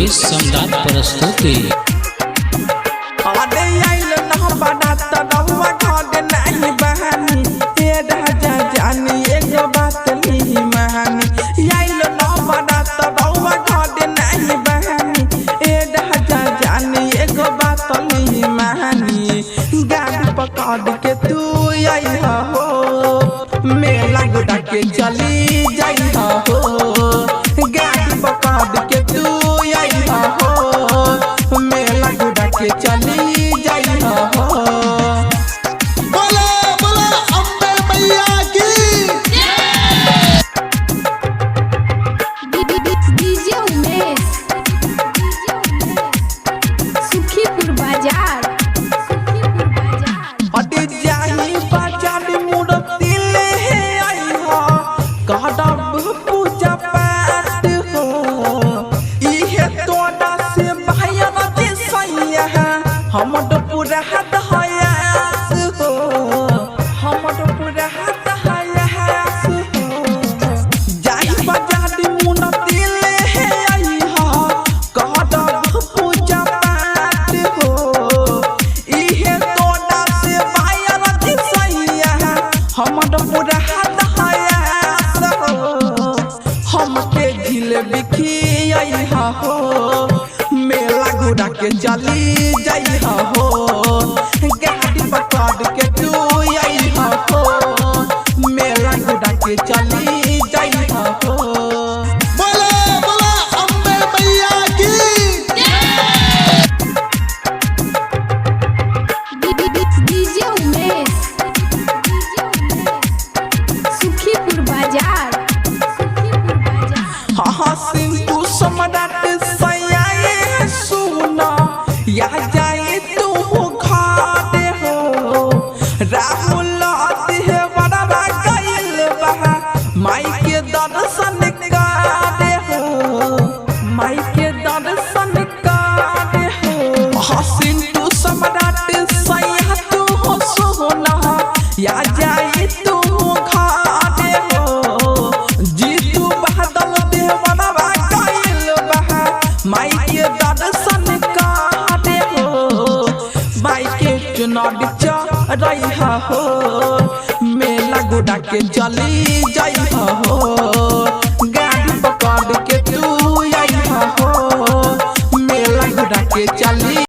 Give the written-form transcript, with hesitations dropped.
योगेश सम्राट प्रस्तुति। के तू आई हो मेला गुड़ा के चली जाई हो गाड़ी पकड़ के तू आई हो मेला गुड़ा के चली जाई हो। बोला बोला अम्बे मैया की डीजे उमेश सुखीपुर बाजार पूजा पाठ हो इहे तोड़ा से भाया सैया हमर पूरा हाथ हयास हो हमर पूरा हाथ हयास हो जाई बाजार मुन दिल है आई हो कहब पूजा पाठ हो इहे तोड़ा से भाया सैया हमर पूरा हाथ हयास हो हमके जिलेबी खियाई हो मेला गुड़ा के चली जाई हो गाड़ी पकड़ के तू आई हो मेला गुड़ा के चली जाई हो। बोला बोला अम्बे मैया की डीजे उमेश सुखीपुर बाजार हाँ सिंधु सम्राट सैया सुना या जाए तू खाते हो राहुल है बड़ा गईल बहा माई के दर्शन काटे हो माई के दर्शन काटे हो हाँ सिंधु सम्राट सैया तू सुना या जाए तू खाते हो जीतू बहादुर माई के दर्शन काटे हो माई के चुनाव रही हो मेला गुड़ा के चली जाई हो